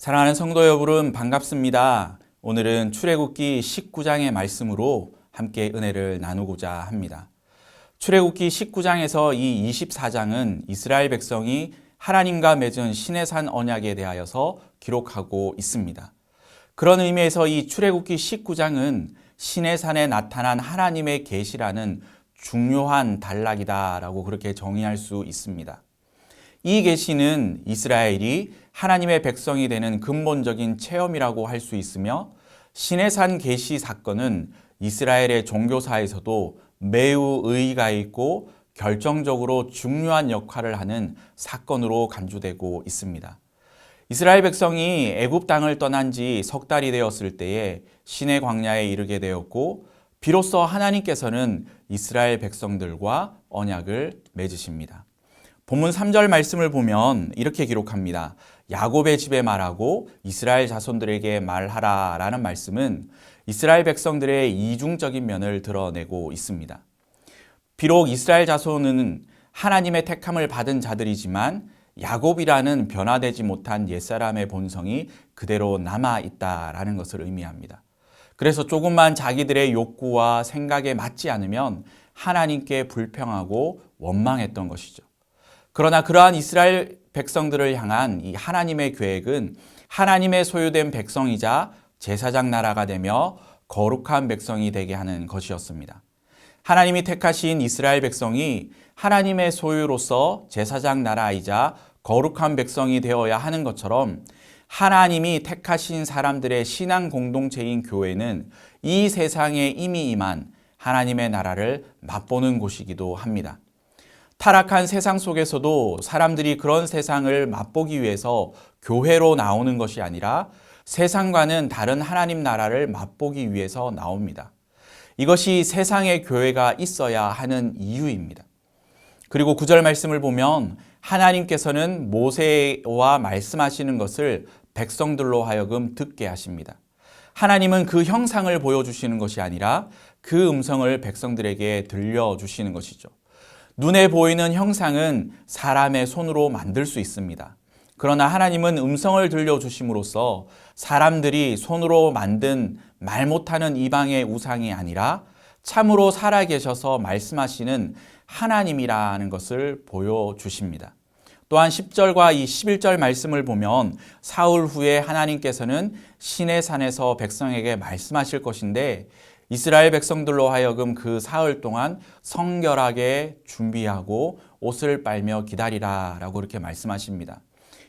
사랑하는 성도 여러분 반갑습니다. 오늘은 출애굽기 19장의 말씀으로 함께 은혜를 나누고자 합니다. 출애굽기 19장에서 이 24장은 이스라엘 백성이 하나님과 맺은 시내산 언약에 대하여서 기록하고 있습니다. 그런 의미에서 이 출애굽기 19장은 시내산에 나타난 하나님의 계시라는 중요한 단락이다라고 그렇게 정의할 수 있습니다. 이 계시는 이스라엘이 하나님의 백성이 되는 근본적인 체험이라고 할 수 있으며 시내산 계시 사건은 이스라엘의 종교사에서도 매우 의의가 있고 결정적으로 중요한 역할을 하는 사건으로 간주되고 있습니다. 이스라엘 백성이 애굽 땅을 떠난 지 석 달이 되었을 때에 시내 광야에 이르게 되었고 비로소 하나님께서는 이스라엘 백성들과 언약을 맺으십니다. 본문 3절 말씀을 보면 이렇게 기록합니다. 야곱의 집에 말하고 이스라엘 자손들에게 말하라 라는 말씀은 이스라엘 백성들의 이중적인 면을 드러내고 있습니다. 비록 이스라엘 자손은 하나님의 택함을 받은 자들이지만 야곱이라는 변화되지 못한 옛사람의 본성이 그대로 남아있다라는 것을 의미합니다. 그래서 조금만 자기들의 욕구와 생각에 맞지 않으면 하나님께 불평하고 원망했던 것이죠. 그러나 그러한 이스라엘 백성들을 향한 이 하나님의 계획은 하나님의 소유된 백성이자 제사장 나라가 되며 거룩한 백성이 되게 하는 것이었습니다. 하나님이 택하신 이스라엘 백성이 하나님의 소유로서 제사장 나라이자 거룩한 백성이 되어야 하는 것처럼 하나님이 택하신 사람들의 신앙 공동체인 교회는 이 세상에 이미 임한 하나님의 나라를 맛보는 곳이기도 합니다. 타락한 세상 속에서도 사람들이 그런 세상을 맛보기 위해서 교회로 나오는 것이 아니라 세상과는 다른 하나님 나라를 맛보기 위해서 나옵니다. 이것이 세상의 교회가 있어야 하는 이유입니다. 그리고 9절 말씀을 보면 하나님께서는 모세와 말씀하시는 것을 백성들로 하여금 듣게 하십니다. 하나님은 그 형상을 보여주시는 것이 아니라 그 음성을 백성들에게 들려주시는 것이죠. 눈에 보이는 형상은 사람의 손으로 만들 수 있습니다. 그러나 하나님은 음성을 들려주심으로써 사람들이 손으로 만든 말 못하는 이방의 우상이 아니라 참으로 살아계셔서 말씀하시는 하나님이라는 것을 보여주십니다. 또한 10절과 이 11절 말씀을 보면 사흘 후에 하나님께서는 시내산에서 백성에게 말씀하실 것인데 이스라엘 백성들로 하여금 그 사흘 동안 성결하게 준비하고 옷을 빨며 기다리라 라고 이렇게 말씀하십니다.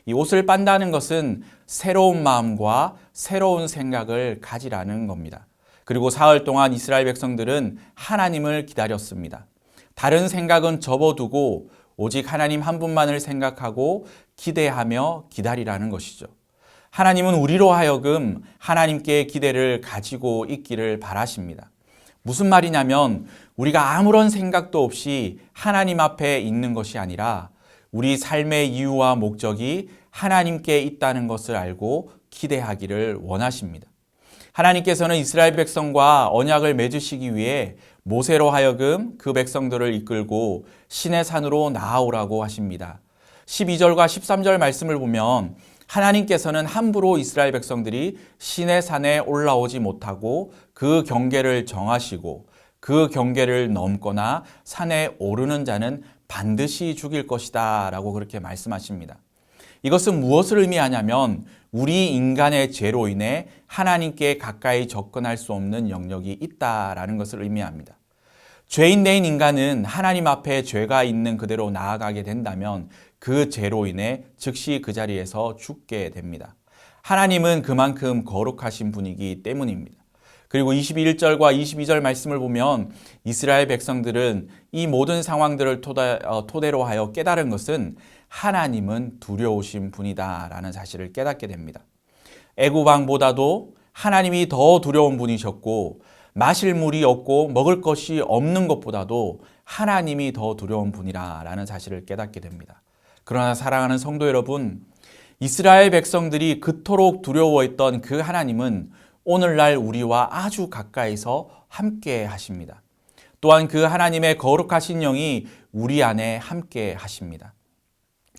이 옷을 빤다는 것은 새로운 마음과 새로운 생각을 가지라는 겁니다. 그리고 사흘 동안 이스라엘 백성들은 하나님을 기다렸습니다. 다른 생각은 접어두고 오직 하나님 한 분만을 생각하고 기대하며 기다리라는 것이죠. 하나님은 우리로 하여금 하나님께 기대를 가지고 있기를 바라십니다. 무슨 말이냐면 우리가 아무런 생각도 없이 하나님 앞에 있는 것이 아니라 우리 삶의 이유와 목적이 하나님께 있다는 것을 알고 기대하기를 원하십니다. 하나님께서는 이스라엘 백성과 언약을 맺으시기 위해 모세로 하여금 그 백성들을 이끌고 시내산으로 나아오라고 하십니다. 12절과 13절 말씀을 보면 하나님께서는 함부로 이스라엘 백성들이 시내산에 올라오지 못하고 그 경계를 정하시고 그 경계를 넘거나 산에 오르는 자는 반드시 죽일 것이다 라고 그렇게 말씀하십니다. 이것은 무엇을 의미하냐면 우리 인간의 죄로 인해 하나님께 가까이 접근할 수 없는 영역이 있다라는 것을 의미합니다. 죄인된 인간은 하나님 앞에 죄가 있는 그대로 나아가게 된다면 그 죄로 인해 즉시 그 자리에서 죽게 됩니다. 하나님은 그만큼 거룩하신 분이기 때문입니다. 그리고 21절과 22절 말씀을 보면 이스라엘 백성들은 이 모든 상황들을 토대로 하여 깨달은 것은 하나님은 두려우신 분이다라는 사실을 깨닫게 됩니다. 애굽 왕보다도 하나님이 더 두려운 분이셨고 마실 물이 없고 먹을 것이 없는 것보다도 하나님이 더 두려운 분이라는 사실을 깨닫게 됩니다. 그러나 사랑하는 성도 여러분, 이스라엘 백성들이 그토록 두려워했던 그 하나님은 오늘날 우리와 아주 가까이서 함께 하십니다. 또한 그 하나님의 거룩하신 영이 우리 안에 함께 하십니다.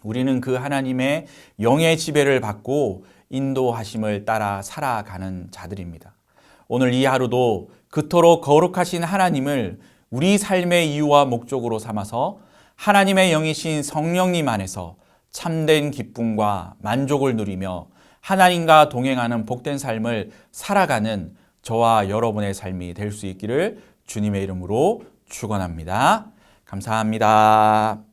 우리는 그 하나님의 영의 지배를 받고 인도하심을 따라 살아가는 자들입니다. 오늘 이 하루도 그토록 거룩하신 하나님을 우리 삶의 이유와 목적으로 삼아서 하나님의 영이신 성령님 안에서 참된 기쁨과 만족을 누리며 하나님과 동행하는 복된 삶을 살아가는 저와 여러분의 삶이 될 수 있기를 주님의 이름으로 축원합니다. 감사합니다.